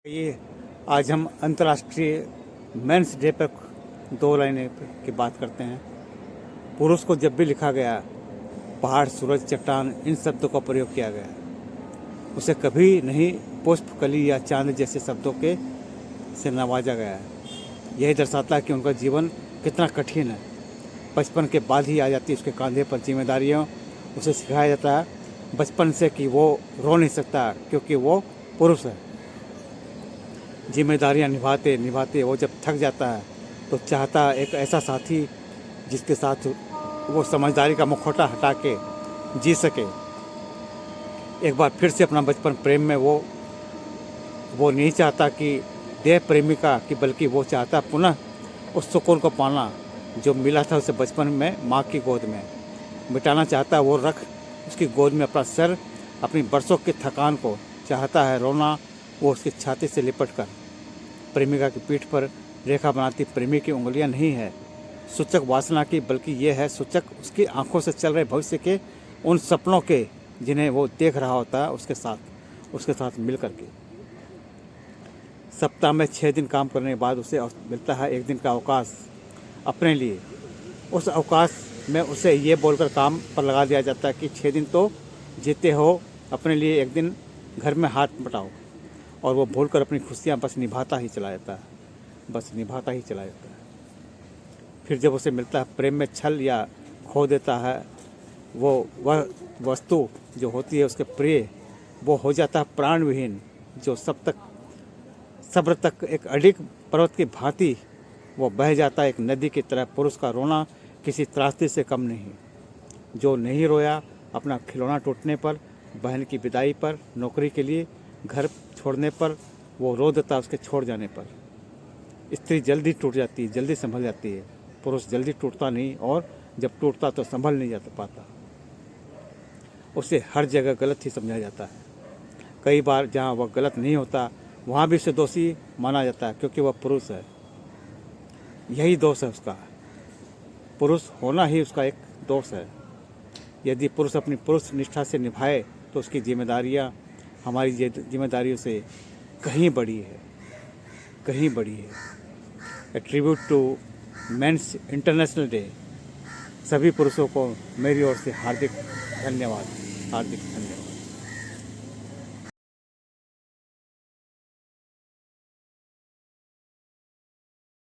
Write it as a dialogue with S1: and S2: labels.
S1: ये आज हम अंतर्राष्ट्रीय मेंस डे पर दो लाइनें की बात करते हैं। पुरुष को जब भी लिखा गया, पहाड़, सूरज, चट्टान, इन शब्दों का प्रयोग किया गया। उसे कभी नहीं पुष्प, कली या चांद जैसे शब्दों के से नवाजा गया है। यही दर्शाता है कि उनका जीवन कितना कठिन है। बचपन के बाद ही आ जाती है उसके कंधे पर जिम्मेदारियाँ। उसे सिखाया जाता है बचपन से कि वो रो नहीं सकता क्योंकि वो पुरुष है। जिम्मेदारियां निभाते निभाते वो जब थक जाता है तो चाहता है एक ऐसा साथी जिसके साथ वो समझदारी का मुखौटा हटा के जी सके। एक बार फिर से अपना बचपन प्रेम में वो नहीं चाहता कि देह प्रेमिका की, बल्कि वो चाहता पुनः उस सुकून को पाना जो मिला था उसे बचपन में माँ की गोद में। मिटाना चाहता है वो रख उसकी गोद में अपना सर, अपनी बरसों की थकान को। चाहता है रोना वो उसकी छाती से लिपट कर। प्रेमिका की पीठ पर रेखा बनाती प्रेमी की उंगलियां नहीं है सूचक वासना की, बल्कि ये है सूचक उसकी आंखों से चल रहे भविष्य के, उन सपनों के जिन्हें वो देख रहा होता है उसके साथ मिल कर के। सप्ताह में 6 दिन काम करने के बाद उसे मिलता है एक दिन का अवकाश अपने लिए। उस अवकाश में उसे ये बोलकर काम पर लगा दिया जाता है कि 6 दिन तो जीते हो, अपने लिए एक दिन घर में हाथ बटाओ। और वो भूलकर अपनी खुशियाँ बस निभाता ही चला जाता है। फिर जब उसे मिलता है प्रेम में छल या खो देता है वह वस्तु जो होती है उसके प्रिय, वो हो जाता है प्राण विहीन, जो सब्र तक एक अडिग पर्वत की भांति वो बह जाता है एक नदी की तरह। पुरुष का रोना किसी त्रासदी से कम नहीं। जो नहीं रोया अपना खिलौना टूटने पर, बहन की विदाई पर, नौकरी के लिए घर छोड़ने पर, वो रो देता उसके छोड़ जाने पर। स्त्री जल्दी टूट जाती है, जल्दी संभल जाती है। पुरुष जल्दी टूटता नहीं, और जब टूटता तो संभल नहीं जाता पाता। उसे हर जगह गलत ही समझा जाता है। कई बार जहाँ वह गलत नहीं होता वहाँ भी उसे दोषी माना जाता है, क्योंकि वह पुरुष है। यही दोष है उसका, पुरुष होना ही उसका एक दोष है। यदि पुरुष अपनी पुरुष निष्ठा से निभाए तो उसकी जिम्मेदारियाँ हमारी जिम्मेदारियों से कहीं बड़ी है। A tribute to men's international day. सभी पुरुषों को मेरी ओर से हार्दिक धन्यवाद।